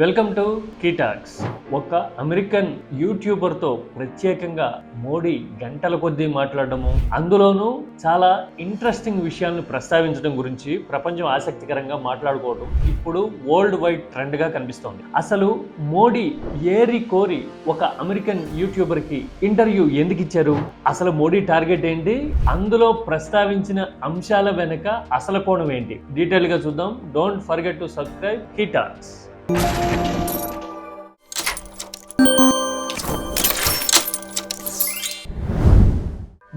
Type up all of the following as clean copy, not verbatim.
Welcome to కీటాక్స్. ఒక American యూట్యూబర్తో ప్రత్యేకంగా మోడీ గంటల కొద్దీ మాట్లాడడము, అందులోనూ చాలా ఇంట్రెస్టింగ్ విషయాలను ప్రస్తావించడం గురించి ప్రపంచం ఆసక్తికరంగా మాట్లాడుకోవడం ఇప్పుడు వరల్డ్ వైడ్ ట్రెండ్గా కనిపిస్తోంది. అసలు మోడీ ఏరి కోరి ఒక అమెరికన్ యూట్యూబర్కి ఇంటర్వ్యూ ఎందుకు ఇచ్చారు? అసలు మోడీ టార్గెట్ ఏంటి? అందులో ప్రస్తావించిన అంశాల వెనుక అసలు కోణం ఏంటి? డీటెయిల్గా చూద్దాం. డోంట్ ఫర్గెట్ టు సబ్స్క్రైబ్ కీటాక్స్.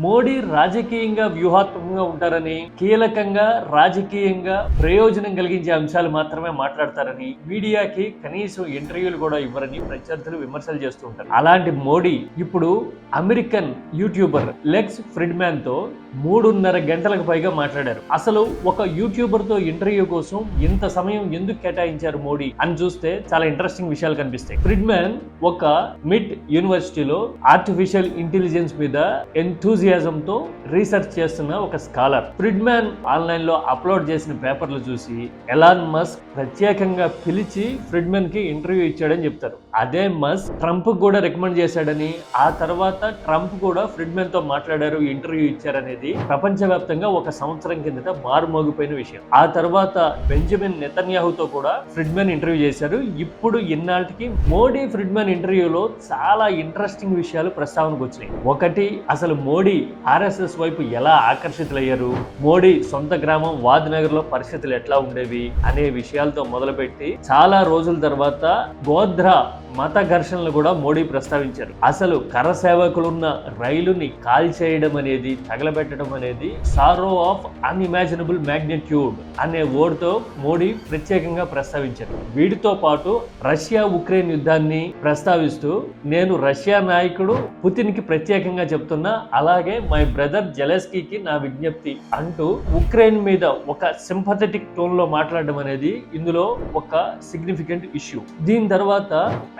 మోడీ రాజకీయంగా వ్యూహాత్మకంగా ఉంటారని, కీలకంగా రాజకీయంగా ప్రయోజనం కలిగించే అంశాలు మాత్రమే మాట్లాడతారని, మీడియాకి కనీసం ఇంటర్వ్యూలు కూడా ఇవ్వరని ప్రత్యర్థులు విమర్శలు చేస్తూ ఉంటారు. అలాంటి మోడీ ఇప్పుడు అమెరికన్ యూట్యూబర్ లెక్స్ ఫ్రిడ్మ్యాన్ తో 3.5 గంటలకు పైగా మాట్లాడారు. అసలు ఒక యూట్యూబర్ తో ఇంటర్వ్యూ కోసం ఇంత సమయం ఎందుకు కేటాయించారు మోడీ అని చూస్తే చాలా ఇంట్రెస్టింగ్ విషయాలు కనిపిస్తాయి. ఫ్రిడ్మ్యాన్ ఒక మిడ్ యూనివర్సిటీలో ఆర్టిఫిషియల్ ఇంటెలిజెన్స్ మీద తో రీసెర్చ్ చేస్తున్న ఒక స్కాలర్. ఫ్రిడ్మ్యాన్ ఆన్లైన్ లో అప్లోడ్ చేసిన పేపర్లు చూసి ఎలాన్ మస్క్ ప్రత్యేకంగా పిలిచి ఫ్రిడ్మ్యాన్ కి ఇంటర్వ్యూ ఇచ్చాడని చెప్తారు. అదే మస్క్ ట్రంప్ కూడా రికమెండ్ చేశాడని, ఆ తర్వాత ట్రంప్ కూడా ఫ్రిడ్మ్యాన్ తో మాట్లాడారు, ఇంటర్వ్యూ ఇచ్చారనేది ప్రపంచవ్యాప్తంగా ఒక సంవత్సరం కిందట మారుమోగిపోయిన విషయం. ఆ తర్వాత బెంజమిన్ నెతన్యాహుతో కూడా ఫ్రిడ్మ్యాన్ ఇంటర్వ్యూ చేశారు. ఇప్పుడు ఇన్నాళ్ళకి మోడీ ఫ్రిడ్మ్యాన్ ఇంటర్వ్యూలో చాలా ఇంట్రెస్టింగ్ విషయాలు ప్రస్తావనకు వచ్చినాయి. ఒకటి, అసలు మోడీ ఆర్ఎస్ఎస్ వైపు ఎలా ఆకర్షితులయ్యారు, మోడీ సొంత గ్రామం వాద్నగర్ లో పరిస్థితులు ఎట్లా ఉండేవి అనే విషయాలతో మొదలుపెట్టి చాలా రోజుల తర్వాత గోధ్రా మత ఘర్షణలు కూడా మోడీ ప్రస్తావించారు. అసలు కరసేవకులున్న రైలుని కాల్చేయడం అనేది, తగలబెట్టడం అనేది సారో ఆఫ్ అన్ఇమాజినబుల్ మ్యాగ్నిట్యూడ్ అనే వర్డ్తో మోడీ ప్రత్యేకంగా ప్రస్తావించారు. వీటితో పాటు రష్యా ఉక్రెయిన్ యుద్ధాన్ని ప్రస్తావిస్తూ, నేను రష్యా నాయకుడు పుతిన్ కి ప్రత్యేకంగా చెప్తున్నా, అలాగే మై బ్రదర్ జెలెన్స్కీకి నా విజ్ఞప్తి అంటూ ఉక్రెయిన్ మీద ఒక సింపథెటిక్ టోన్ లో మాట్లాడడం అనేది ఇందులో ఒక సిగ్నిఫికెంట్ ఇష్యూ. దీని తర్వాత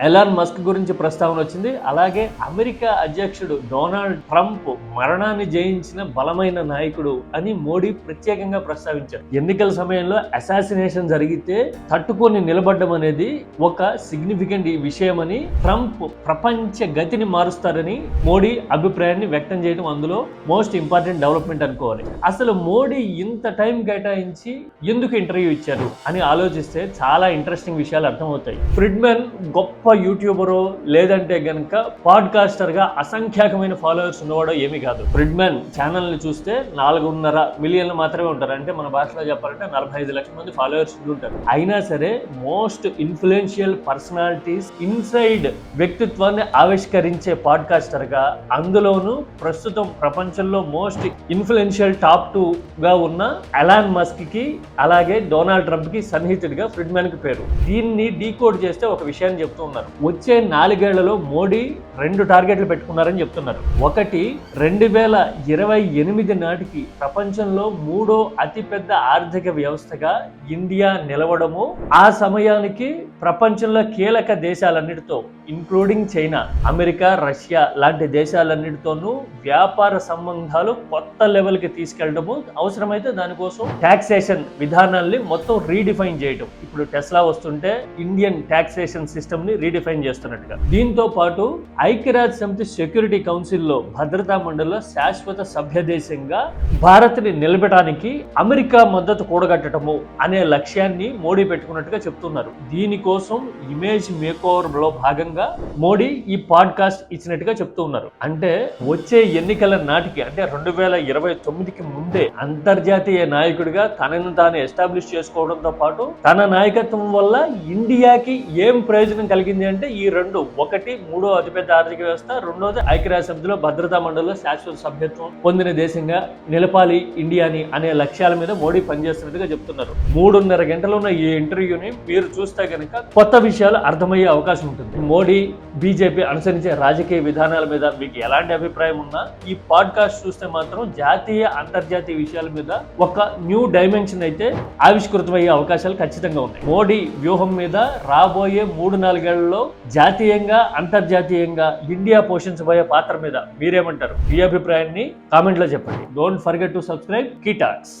ఎలాన్ మస్క్ గురించి ప్రస్తావన వచ్చింది. అలాగే అమెరికా అధ్యక్షుడు డొనాల్డ్ ట్రంప్ మరణాన్ని జయించిన బలమైన నాయకుడు అని మోడీ ప్రత్యేకంగా ప్రస్తావించారు. ఎన్నికల సమయంలో అసాసినేషన్ జరిగితే తట్టుకొని నిలబడడం అనేది ఒక సిగ్నిఫికెంట్ విషయమని, ట్రంప్ ప్రపంచ గతిని మారుస్తారని మోడీ అభిప్రాయాన్ని వ్యక్తం చేయడం అందులో మోస్ట్ ఇంపార్టెంట్ డెవలప్మెంట్ అనుకోవాలి. అసలు మోడీ ఇంత టైం కేటాయించి ఎందుకు ఇంటర్వ్యూ ఇచ్చారు అని ఆలోచిస్తే చాలా ఇంట్రెస్టింగ్ విషయాలు అర్థమవుతాయి. ఫ్రిడ్మ్యాన్ గొప్ప యూట్యూబరో లేదంటే గనక పాడ్కాస్టర్ గా అసంఖ్యాకమైన ఫాలోవర్స్ ఉన్నవాడో ఏమీ కాదు. ఫ్రిడ్మ్యాన్ ఛానల్ ని చూస్తే 4.5 మిలియన్లు మాత్రమే ఉంటారు. అంటే మన భాషలో చెప్పాలంటే 45 లక్షల మంది ఫాలోవర్స్ ఉంటారు. అయినా సరే మోస్ట్ ఇన్ఫ్లుయెన్షియల్ పర్సనాలిటీస్ ఇన్సైడ్ వ్యక్తిత్వాన్ని ఆవిష్కరించే పాడ్కాస్టర్ గా, అందులోనూ ప్రస్తుతం ప్రపంచంలో మోస్ట్ ఇన్ఫ్లుయెన్షియల్ టాప్ 2 గా ఉన్న ఎలాన్ మస్క్ కి, అలాగే డొనాల్డ్ ట్రంప్ కి సన్నిహితుడిగా ఫ్రిడ్మ్యాన్ కి పేరు. దీన్ని డీకోడ్ చేస్తే ఒక విషయాన్ని చెప్తూ ఉన్నారు. వచ్చే 4 ఏళ్లలో మోడీ 2 టార్గెట్లు పెట్టుకున్నారని చెప్తున్నారు. ఒకటి, 2028 నాటికి ప్రపంచంలో 3వ అతిపెద్ద ఆర్థిక వ్యవస్థగా ఇండియా నిలవడము, ఆ సమయానికి ప్రపంచంలో కీలక దేశాలన్నిటితో ఇంక్లూడింగ్ చైనా, అమెరికా, రష్యా లాంటి దేశాలన్నిటితోనూ వ్యాపార సంబంధాలు కొత్త లెవెల్కి తీసుకెళ్లడము, అవసరమైతే దానికోసం టాక్సేషన్ విధానాల్ని మొత్తం రీడిఫైన్ చేయడం. ఇప్పుడు టెస్లా వస్తుంటే ఇండియన్ టాక్సేషన్ సిస్టమ్ ని రీడిఫైన్ చేస్తున్నట్టుగా. దీంతో పాటు ఐక్యరాజ్య సమితి సెక్యూరిటీ కౌన్సిల్లో భద్రతా మండలిలో శాశ్వత సభ్య దేశంగా భారత్ ని నిలబెట్టడానికి అమెరికా మద్దతు కూడగట్టడము అనే లక్ష్యాన్ని మోడీ పెట్టుకున్నట్టుగా చెప్తున్నారు. దీనికోసం ఇమేజ్ మేకోవర్ లో భాగంగా మోడీ ఈ పాడ్కాస్ట్ ఇచ్చినట్టుగా చెప్తూ ఉన్నారు. అంటే వచ్చే ఎన్నికల నాటికి, అంటే 2029కి ముందే అంతర్జాతీయ నాయకుడిగా తనను తాను ఎస్టాబ్లిష్ చేసుకోవడంతో పాటు తన నాయకత్వం వల్ల ఇండియాకి ఏం ప్రయోజనం కలిగింది అంటే ఈ రెండు. ఒకటి, 3వ అతిపెద్ద ఆర్థిక వ్యవస్థ, రెండోది ఐక్యరాజ్య సమితిలో భద్రతా మండలిలో శాశ్వత సభ్యత్వం పొందిన దేశంగా నిలపాలి ఇండియాని అనే లక్ష్యాల మీద మోడీ పనిచేస్తున్నట్టుగా చెప్తున్నారు. 3.5 గంటలు ఉన్న ఈ ఇంటర్వ్యూని మీరు చూస్తే కనుక కొత్త విషయాలు అర్థమయ్యే అవకాశం ఉంటుంది. మోడీ, బీజేపీ అనుసరించే రాజకీయ విధానాల మీద మీకు ఎలాంటి అభిప్రాయం ఉన్నా ఈ పాడ్కాస్ట్ చూస్తే మాత్రం జాతీయ, అంతర్జాతీయ విషయాల మీద ఒక న్యూ డైమెన్షన్ అయితే ఆవిష్కృతమయ్యే అవకాశాలు ఖచ్చితంగా ఉన్నాయి. మోడీ వ్యూహం మీద రాబోయే 3-4 ఏళ్లలో జాతీయంగా, అంతర్జాతీయంగా ఇండియా పోషించబోయే పాత్ర మీద మీరేమంటారు? మీ అభిప్రాయాన్ని కామెంట్లో చెప్పండి. Don't forget to subscribe కీటాక్స్.